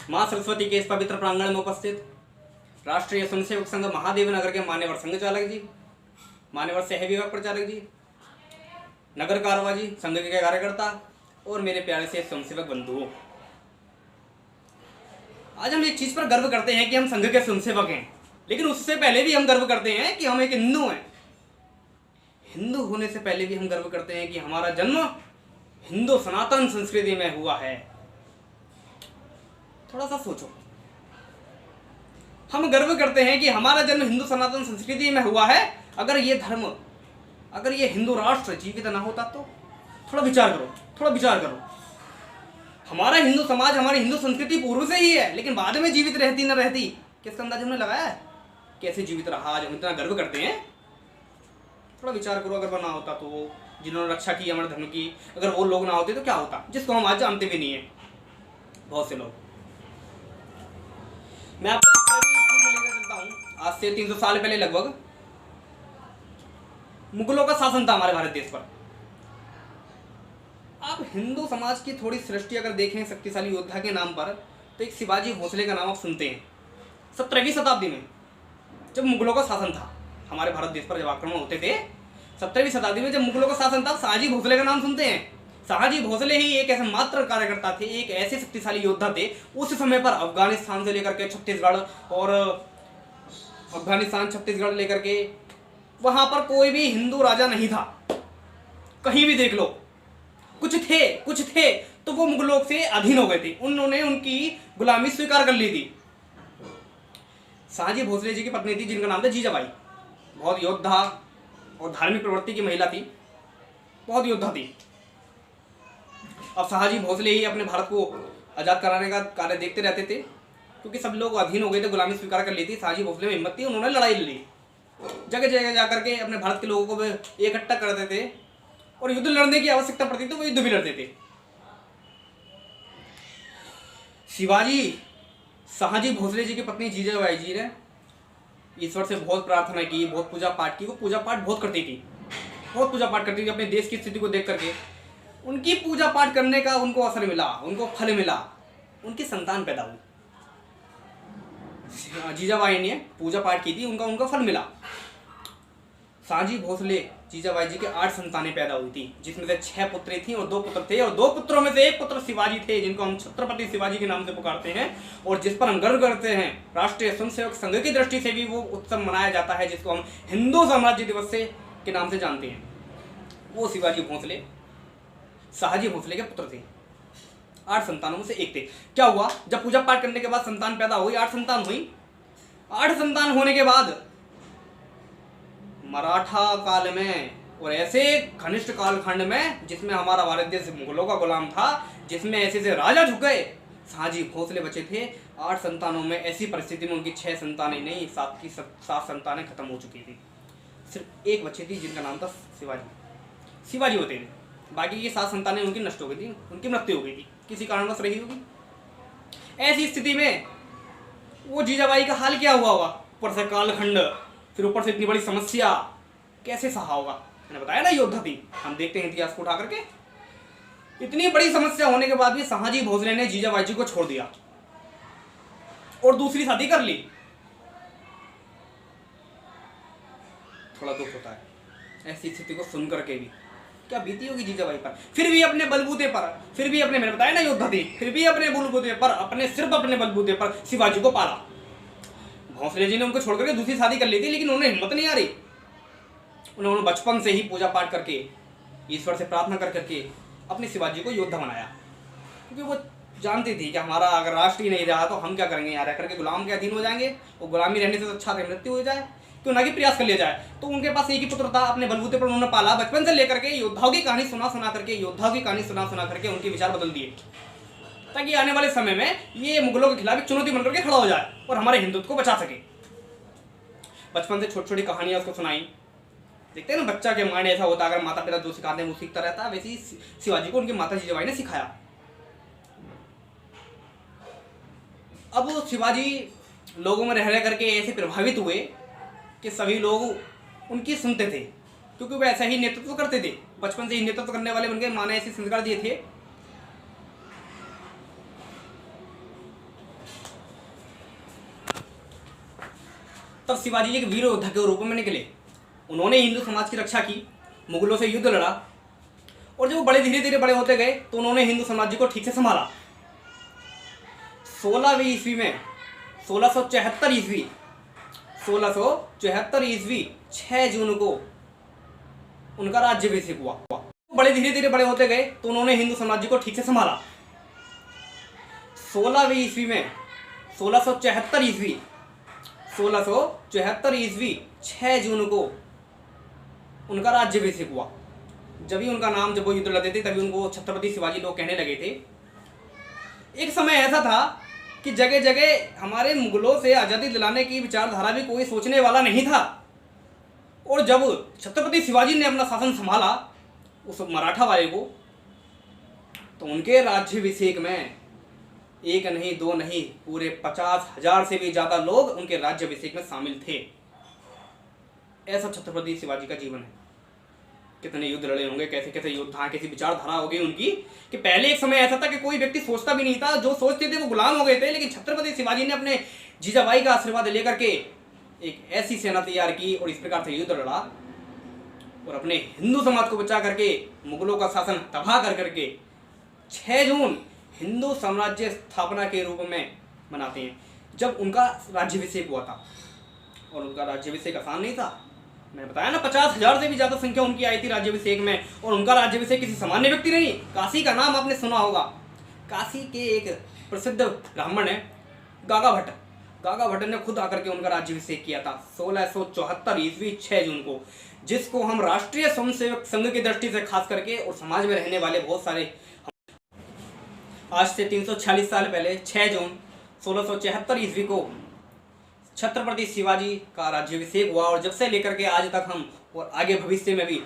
मां सरस्वती के इस पवित्र प्रांगण में उपस्थित राष्ट्रीय स्वयंसेवक संघ महादेव नगर के मान्यवर संघ चालक जी, मान्यवर सह विभाग प्रचारक जी, नगर कारवा जी, संघ के कार्यकर्ता और मेरे प्यारे से स्वयंसेवक बंधुओं, आज हम एक चीज पर गर्व करते हैं कि हम संघ के स्वयंसेवक हैं, लेकिन उससे पहले भी हम गर्व करते हैं कि हम एक हिंदू हैं। हिंदू होने से पहले भी हम गर्व करते हैं कि हमारा जन्म हिंदू सनातन संस्कृति में हुआ है। थोड़ा सा सोचो, हम गर्व करते हैं कि हमारा जन्म हिंदू सनातन संस्कृति में हुआ है। अगर ये धर्म, अगर ये हिंदू राष्ट्र जीवित ना होता तो थोड़ा विचार करो, थोड़ा विचार करो। हमारा हिंदू समाज, हमारी हिंदू संस्कृति पूर्व से ही है, लेकिन बाद में जीवित रहती न रहती, किसका अंदाज हमने लगाया है? कैसे जीवित रहा, आज हम इतना गर्व करते हैं। थोड़ा विचार करो, अगर वो ना होता तो, जिन्होंने रक्षा की हमारे धर्म की, अगर वो लोग ना होते तो क्या होता, जिसको हम आज जानते भी नहीं है बहुत से लोग। मैं आपको लेकर चलता हूँ। आज से 300 साल पहले लगभग मुगलों का शासन था हमारे भारत देश पर। आप हिंदू समाज की थोड़ी सृष्टि अगर देखें शक्तिशाली योद्धा के नाम पर, तो एक शिवाजी भोसले का नाम आप सुनते हैं। 17वीं शताब्दी में जब मुगलों का शासन था हमारे भारत देश पर, जब आक्रमण होते थे 17वीं शताब्दी में जब मुगलों का शासन था, शाहजी भोसले का नाम सुनते हैं। शाहजी भोसले ही एक ऐसे मात्र कार्यकर्ता थे, एक ऐसे शक्तिशाली योद्धा थे उस समय पर, अफगानिस्तान से लेकर के छत्तीसगढ़, और अफगानिस्तान छत्तीसगढ़ लेकर के वहां पर कोई भी हिंदू राजा नहीं था। कहीं भी देख लो, कुछ थे तो वो मुगलों से अधीन हो गए थे, उन्होंने उनकी गुलामी स्वीकार कर ली थी। शाहजी भोसले जी की पत्नी थी जिनका नाम था जीजाबाई, बहुत योद्धा और धार्मिक प्रवृत्ति की महिला थी, बहुत योद्धा थी। अब शाहजी भोसले ही अपने भारत को आजाद कराने का कार्य देखते रहते थे, क्योंकि सब लोग अधीन हो गए थे, गुलामी स्वीकार कर ली थी। शाहजी भोसले में हिम्मत थी, उन्होंने लड़ाई लड़ी, जगह जगह जाकर के अपने भारत के लोगों को इकट्ठा करते थे, और युद्ध लड़ने की आवश्यकता पड़ती तो वो युद्ध भी लड़ते थे। शिवाजी शाहजी भोसले जी की पत्नी जीजाबाई जी ने ईश्वर से बहुत प्रार्थना की, बहुत पूजा पाठ की। वो पूजा पाठ बहुत करती थी, बहुत पूजा पाठ करती थी अपने देश की स्थिति को देख करके। उनकी पूजा पाठ करने का उनको असर मिला, उनको फल मिला, उनकी संतान पैदा हुई। जीजाबाई ने पूजा पाठ की थी, उनका फल मिला। शाहजी भोसले जीजाबाई जी के 8 संतानें पैदा हुई थी, जिसमें से 6 पुत्री थी और 2 पुत्र थे, और 2 पुत्रों में से एक पुत्र शिवाजी थे, जिनको हम छत्रपति शिवाजी के नाम से पुकारते हैं, और जिस पर हम गर्व करते हैं। राष्ट्रीय स्वयंसेवक संघ की दृष्टि से भी वो उत्सव मनाया जाता है, जिसको हम हिंदू साम्राज्य दिवस के नाम से जानते हैं। वो शिवाजी भोसले शाहजी भोसले के पुत्र थे, 8 संतानों में से एक थे। क्या हुआ, जब पूजा पाठ करने के बाद संतान पैदा हुई, 8 संतान हुई। 8 संतान होने के बाद मराठा काल में और ऐसे घनिष्ठ कालखंड में जिसमें हमारा भारत देश मुगलों का गुलाम था, जिसमें ऐसे से राजा झुक गए, शाहजी भोसले बचे थे। 8 संतानों में ऐसी परिस्थिति में उनकी 6 संतानें नहीं, 7 संतानें खत्म हो चुकी थी। सिर्फ एक बच्ची थी जिनका नाम था शिवाजी होते थे। बाकी की 7 संतानें उनकी नष्ट हो गई थी, उनकी मृत्यु हो गई थी, किसी कारणवश रही होगी। ऐसी स्थिति में वो जीजाबाई का हाल क्या हुआ होगा, ऊपर से कालखंड, फिर ऊपर से इतनी बड़ी समस्या, कैसे सहा होगा। मैंने बताया ना योद्धा थी, हम देखते हैं इतिहास को उठा करके। इतनी बड़ी समस्या होने के बाद भी शाहजी भोसले ने जीजाबाई जी को छोड़ दिया और दूसरी शादी कर ली। थोड़ा दुख होता है ऐसी स्थिति को सुन करके भी, क्या बीती होगी जीजाबाई पर। फिर भी अपने बलबूते पर, फिर भी अपने, मैंने बताया ना योद्धा थी, फिर भी अपने बलबूते पर, सिर्फ अपने बलबूते पर शिवाजी को पाला। भोसले जी ने उनको छोड़ करके दूसरी शादी कर ली थी, लेकिन उन्हें हिम्मत नहीं आ रही। उन्होंने बचपन से ही पूजा पाठ करके, ईश्वर से प्रार्थना कर करके अपने शिवाजी को योद्धा बनाया, क्योंकि वो जानती थी कि हमारा अगर राष्ट्र ही नहीं रहा तो हम क्या करेंगे, यहाँ रह करके गुलाम के अधीन हो जाएंगे, और गुलामी रहने से अच्छा मृत्यु हो जाए, क्यों ना कि प्रयास कर लिया जाए। तो उनके पास एक ही पुत्र था, अपने बलबूते पर उन्होंने पाला। बचपन से लेकर के योद्धाओं की कहानी सुना सुना करके उनके विचार बदल दिए, ताकि आने वाले समय में ये मुगलों के खिलाफ एक चुनौती बनकर के खड़ा हो जाए और हमारे हिंदुत्व को बचा सके। बचपन से छोटी छोटी कहानियां उसको सुनाई। देखते हैं ना, बच्चा के माइंड ऐसा होता है, अगर माता पिता जो सिखाते हैं वो सीखता रहता है। वैसे ही शिवाजी को उनकी माता जीजाबाई ने सिखाया। अब शिवाजी लोगों में रह करके ऐसे प्रभावित हुए कि सभी लोग उनकी सुनते थे, क्योंकि वो ऐसा ही नेतृत्व करते थे, बचपन से ही नेतृत्व करने वाले बन गए। माँ ने ऐसे संस्कार दिए थे। तब शिवाजी एक वीर योद्धा के रूप में निकले। उन्होंने हिंदू समाज की रक्षा की, मुगलों से युद्ध लड़ा, और जब वो धीरे धीरे बड़े होते गए तो उन्होंने हिंदू समाज को ठीक से संभाला। 16वीं ईस्वी में 1674 ईस्वी 6 जून को उनका राज्याभिषेक हुआ। धीरे धीरे बड़े होते गए तो उन्होंने हिंदू समाज को ठीक से संभाला। 16वीं ईस्वी में 1674 ईस्वी 6 जून को उनका राज्याभिषेक हुआ। जब ही उनका नाम, जब वो युद्ध लड़ते थे तभी उनको छत्रपति शिवाजी लोग कहने लगे थे। एक समय ऐसा था कि जगह जगह हमारे मुगलों से आज़ादी दिलाने की विचारधारा भी कोई सोचने वाला नहीं था। और जब छत्रपति शिवाजी ने अपना शासन संभाला उस मराठा वाले को, तो उनके राज्याभिषेक में एक नहीं दो नहीं पूरे 50,000 से भी ज़्यादा लोग उनके राज्याभिषेक में शामिल थे। ऐसा छत्रपति शिवाजी का जीवन है। कितने युद्ध लड़े होंगे, कैसे कैसे योद्धा, कैसी विचारधारा होगी उनकी, कि पहले एक समय ऐसा था कि कोई व्यक्ति सोचता भी नहीं था, जो सोचते थे वो गुलाम हो गए थे। लेकिन छत्रपति शिवाजी ने अपने जीजाबाई का आशीर्वाद लेकर के एक ऐसी सेना तैयार की और इस प्रकार से युद्ध लड़ा और अपने हिंदू समाज को बचा करके मुगलों का शासन तबाह कर करके 6 जून हिंदू साम्राज्य स्थापना के रूप में मनाते हैं, जब उनका राज्याभिषेक हुआ था। और उनका राज्याभिषेक आसान नहीं था। मैंने बताया ना, 50,000 से भी ज़्यादा संख्या उनकी आई थी राज्याभिषेक में। और उनका राज्याभिषेक किसी सामान्य व्यक्ति नहीं, काशी का नाम आपने सुना होगा। काशी के एक प्रसिद्ध ब्राह्मण है गागा भट्ट। गागा भट्ट ने खुद आकर के उनका राज्याभिषेक किया था 1674 ईस्वी 6 जून को, जिसको हम राष्ट्रीय स्वयंसेवक संघ की दृष्टि से खास करके और समाज में रहने वाले बहुत सारे, आज से 346 साल पहले 6 जून 1674 ईस्वी को छत्रपति शिवाजी का राज्याभिषेक हुआ। और जब से लेकर के आज तक हम और आगे भविष्य में भी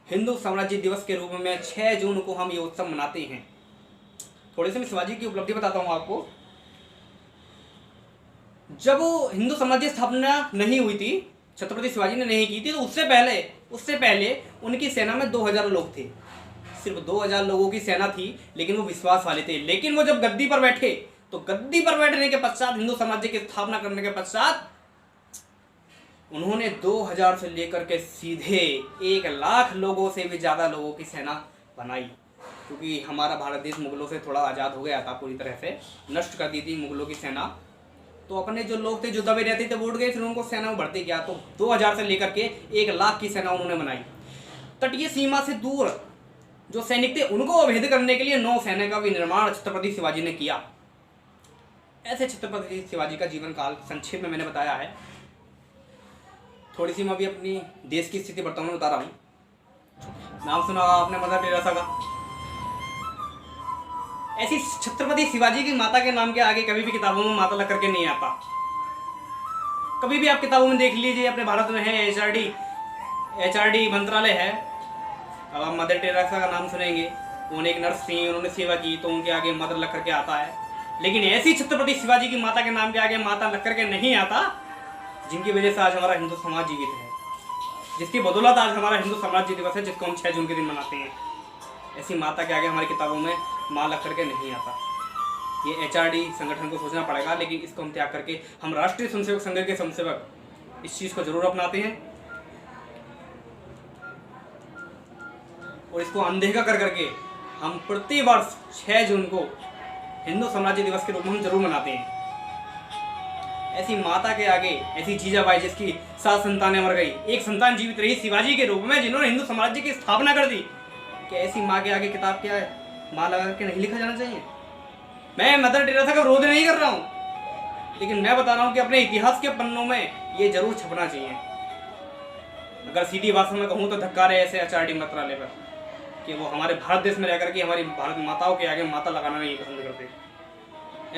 हिंदू साम्राज्य दिवस के रूप में 6 जून को हम ये उत्सव मनाते हैं। थोड़ी सी मैं शिवाजी की उपलब्धि बताता हूँ आपको। जब हिंदू साम्राज्य स्थापना नहीं हुई थी, छत्रपति शिवाजी ने नहीं की थी, तो उससे पहले उनकी सेना में 2000 लोग थे। सिर्फ 2000 लोगों की सेना थी, लेकिन वो विश्वास वाले थे। लेकिन वो जब गद्दी पर बैठे, तो गद्दी पर बैठने के पश्चात, हिंदू साम्राज्य की स्थापना करने के पश्चात, उन्होंने 2000 से लेकर के सीधे 1 लाख लोगों से भी ज़्यादा लोगों की सेना बनाई। क्योंकि हमारा भारत देश मुगलों से थोड़ा आज़ाद हो गया था, पूरी तरह से नष्ट कर दी थी मुगलों की सेना। तो अपने जो लोग थे, जो दबे रहते थे, वो उठ गए, फिर उनको सेना में बढ़ते गया। तो 2000 से लेकर के 1 लाख की सेना उन्होंने बनाई। तटीय सीमा से दूर जो सैनिक थे, उनको अवैध करने के लिए नौसेना का भी निर्माण छत्रपति शिवाजी ने किया। ऐसे छत्रपति शिवाजी का जीवन काल संक्षेप में मैंने बताया है। थोड़ी सी मैं अभी अपनी देश की स्थिति वर्तमान में बता रहा हूँ। नाम सुना आपने मदर टेरेसा का। ऐसी छत्रपति शिवाजी की माता के नाम के आगे कभी भी किताबों में माता लग करके नहीं आता। कभी भी आप किताबों में देख लीजिए, अपने भारत में है HRD मंत्रालय है। अब आप मदर टेरेसा का नाम सुनेंगे, उन्होंने एक नर्स थी, उन्होंने सेवा की, तो उनके आगे मदर लग करके आता है। लेकिन ऐसी छत्रपति शिवाजी की माता के नाम के आगे माता लग करके नहीं आता, जिनकी वजह से आज हमारा हिंदू समाज जीवित है, जिसकी बदौलत आज हमारा हिंदू साम्राज्य दिवस है, जिसको हम 6 जून के दिन मनाते हैं। ऐसी माता के आगे हमारी किताबों में माँ लग करके नहीं आता। ये HRD संगठन को सोचना पड़ेगा, लेकिन इसको हम त्याग करके हम राष्ट्रीय स्वयंसेवक संघ के स्वयंसेवक इस चीज़ को जरूर अपनाते हैं और इसको अनदेखा कर करके हम प्रति वर्ष 6 जून को हिंदू साम्राज्य दिवस के रूप में हम जरूर मनाते हैं। ऐसी माता के आगे, ऐसी जीजाबाई जिसकी 7 संतानें मर गई, एक संतान जीवित रही शिवाजी के रूप में, जिन्होंने हिंदू साम्राज्य की स्थापना कर दी। क्या ऐसी माँ के आगे किताब क्या है, माँ लगा के नहीं लिखा जाना चाहिए? मैं मदर टेरेसा का विरोध नहीं कर रहा हूँ, लेकिन मैं बता रहा हूँ कि अपने इतिहास के पन्नों में ये जरूर छपना चाहिए। अगर सीधी भाषा में कहूँ तो धक्का रहे ऐसे HRD मंत्रालय पर कि वो हमारे भारत देश में रह करके हमारी भारत माताओं के आगे माता लगाना नहीं पसंद करते।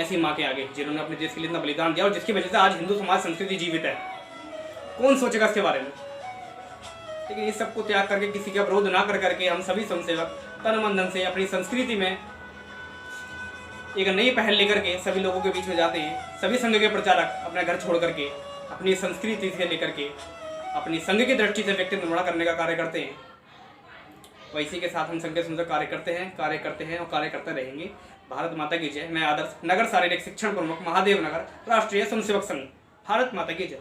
ऐसी माँ के आगे जिन्होंने अपने देश के लिए इतना बलिदान दिया और जिसकी वजह से आज हिंदू समाज संस्कृति जीवित है। कौन सोचेगा इसके बारे में? लेकिन इस सबको त्याग करके, किसी का विरोध ना कर करके, हम सभी स्वयंसेवक तन मन धन से अपनी संस्कृति में एक नई पहल लेकर के सभी लोगों के बीच में जाते हैं। सभी संघ के प्रचारक अपना घर छोड़ करके, अपनी संस्कृति से लेकर के, अपनी संघ की दृष्टि से व्यक्तित्व निर्माण करने का कार्य करते हैं। वैसी के साथ हम संघ के संयोजक कार्य करते हैं और कार्य करते रहेंगे। भारत माता की जय। मैं आदर्श नगर शारीरिक शिक्षण प्रमुख महादेव नगर राष्ट्रीय स्वयंसेवक संघ। भारत माता की जय।